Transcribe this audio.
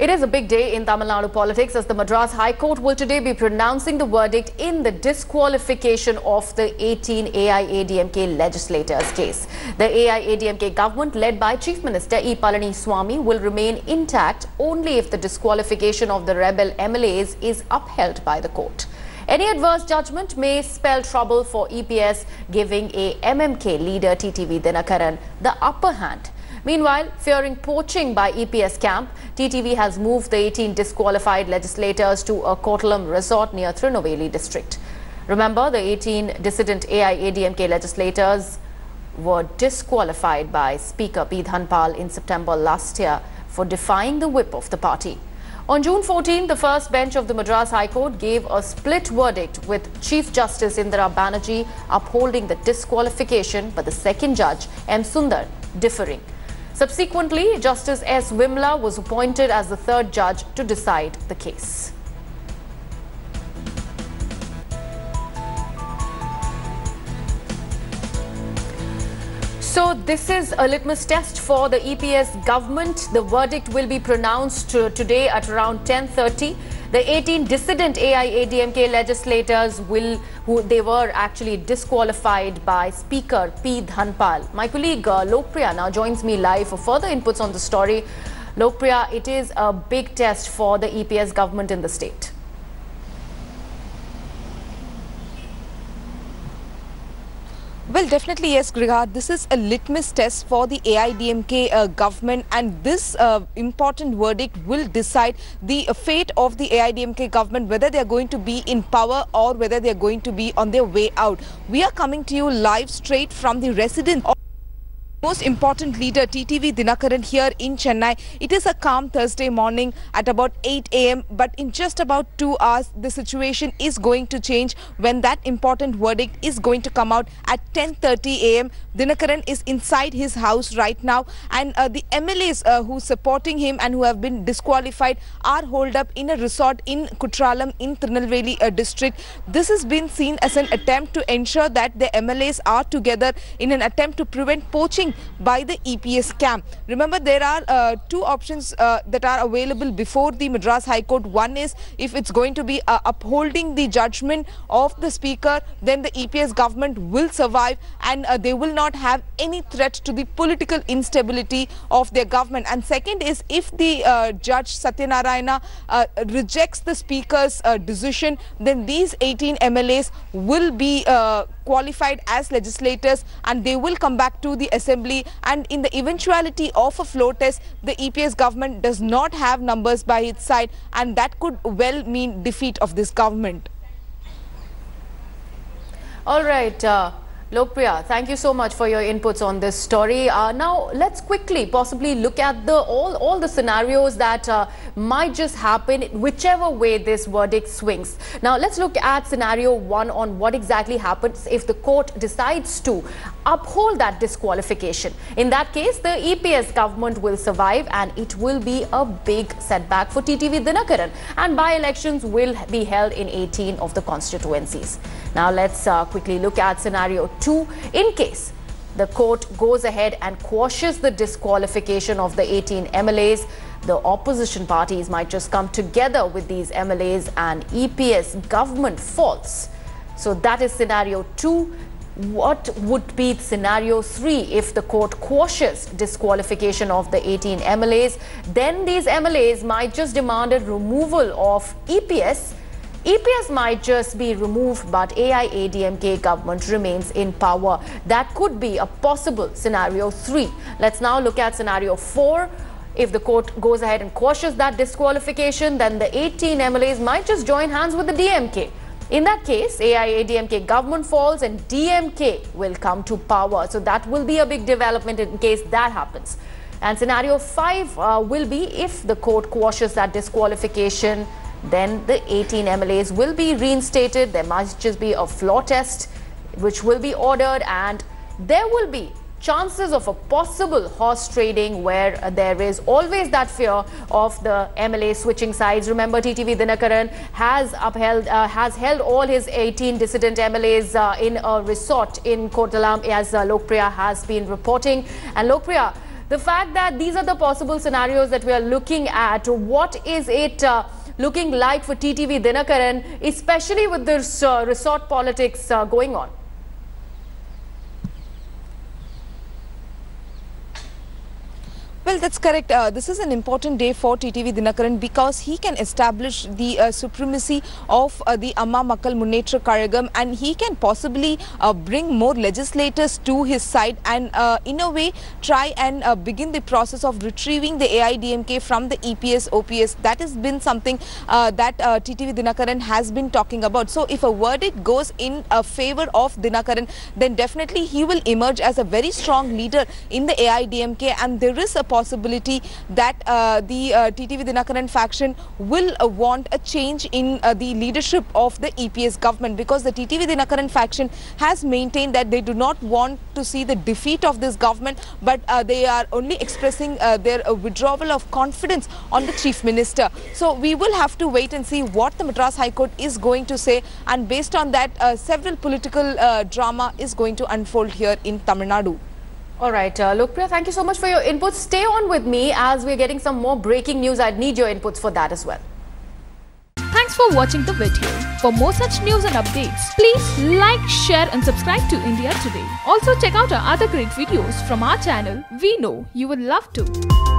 It is a big day in Tamil Nadu politics as the Madras High Court will today be pronouncing the verdict in the disqualification of the 18 AIADMK legislators case. The AIADMK government led by Chief Minister E. Palaniswamy will remain intact only if the disqualification of the rebel MLAs is upheld by the court. Any adverse judgment may spell trouble for EPS, giving a MMK leader TTV Dhinakaran the upper hand. Meanwhile, fearing poaching by EPS camp, TTV has moved the 18 disqualified legislators to a Kottalam resort near Trunaveli district. Remember, the 18 dissident AIADMK legislators were disqualified by Speaker P. Dhanapal in September last year for defying the whip of the party. On June 14, the first bench of the Madras High Court gave a split verdict with Chief Justice Indira Banerjee upholding the disqualification, but the second judge, M. Sundar, differing. Subsequently, Justice S. Vimla was appointed as the third judge to decide the case. So this is a litmus test for the EPS government. The verdict will be pronounced today at around 10:30. The 18 dissident AIADMK legislators they were actually disqualified by Speaker P. Dhanapal. My colleague Lokpriya now joins me live for further inputs on the story. Lokpriya, it is a big test for the EPS government in the state. Well, definitely, yes, Grihar. This is a litmus test for the AIADMK government, and this important verdict will decide the fate of the AIADMK government, whether they are going to be in power or whether they are going to be on their way out. We are coming to you live straight from the residence of most important leader TTV Dhinakaran here in Chennai. It is a calm Thursday morning at about 8 a.m. but in just about 2 hours the situation is going to change when that important verdict is going to come out at 10:30 a.m. Dhinakaran is inside his house right now, and the MLAs who are supporting him and who have been disqualified are holed up in a resort in Kutralam in Trunaveli district. This has been seen as an attempt to ensure that the MLAs are together in an attempt to prevent poaching by the EPS camp. Remember, there are two options that are available before the Madras High Court. One is if it's going to be upholding the judgment of the speaker, then the EPS government will survive and they will not have any threat to the political instability of their government. And second is if the Judge Satyanarayana rejects the speaker's decision, then these 18 MLAs will be qualified as legislators and they will come back to the assembly, and in the eventuality of a floor test, the EPS government does not have numbers by its side, and that could well mean defeat of this government. All right, Lokpriya, thank you so much for your inputs on this story. Now, let's quickly possibly look at all the scenarios that might just happen whichever way this verdict swings. Now, let's look at scenario one on what exactly happens if the court decides to uphold that disqualification. In that case, the EPS government will survive and it will be a big setback for TTV Dhinakaran, and by-elections will be held in 18 of the constituencies. Now, let's quickly look at scenario 2. In case the court goes ahead and quashes the disqualification of the 18 MLAs, the opposition parties might just come together with these MLAs and EPS government falls. So that is scenario 2. What would be scenario 3 if the court quashes disqualification of the 18 MLAs? Then these MLAs might just demand a removal of EPS. EPS might just be removed, but AIADMK government remains in power. That could be a possible scenario 3. Let's now look at scenario 4. If the court goes ahead and quashes that disqualification, then the 18 MLAs might just join hands with the DMK. In that case, AIADMK government falls and DMK will come to power. So that will be a big development in case that happens. And scenario 5 will be if the court quashes that disqualification, then the 18 MLAs will be reinstated. There must just be a floor test which will be ordered, and there will be chances of a possible horse trading where there is always that fear of the MLA switching sides. Remember, TTV Dhinakaran has held all his 18 dissident MLAs in a resort in Kottalam, as Lokpriya has been reporting. And Lokpriya, The fact that these are the possible scenarios that we are looking at, what is it looking like for TTV Dhinakaran, especially with this resort politics going on? Well, that's correct. This is an important day for TTV Dhinakaran because he can establish the supremacy of the Amma Makkal Munnetra Kazhagam, and he can possibly bring more legislators to his side and in a way try and begin the process of retrieving the AIDMK from the EPS-OPS. That has been something that TTV Dhinakaran has been talking about. So if a verdict goes in favor of Dhinakaran, then definitely he will emerge as a very strong leader in the AIDMK, and there is a possibility that the TTV Dhinakaran faction will want a change in the leadership of the EPS government, because the TTV Dhinakaran faction has maintained that they do not want to see the defeat of this government, but they are only expressing their withdrawal of confidence on the Chief Minister. So we will have to wait and see what the Madras High Court is going to say, and based on that several political drama is going to unfold here in Tamil Nadu. All right, Lokpriya, thank you so much for your inputs. Stay on with me as we're getting some more breaking news. I'd need your inputs for that as well. Thanks for watching the video. For more such news and updates, please like, share and subscribe to India Today. Also check out our other great videos from our channel. We know you will love to.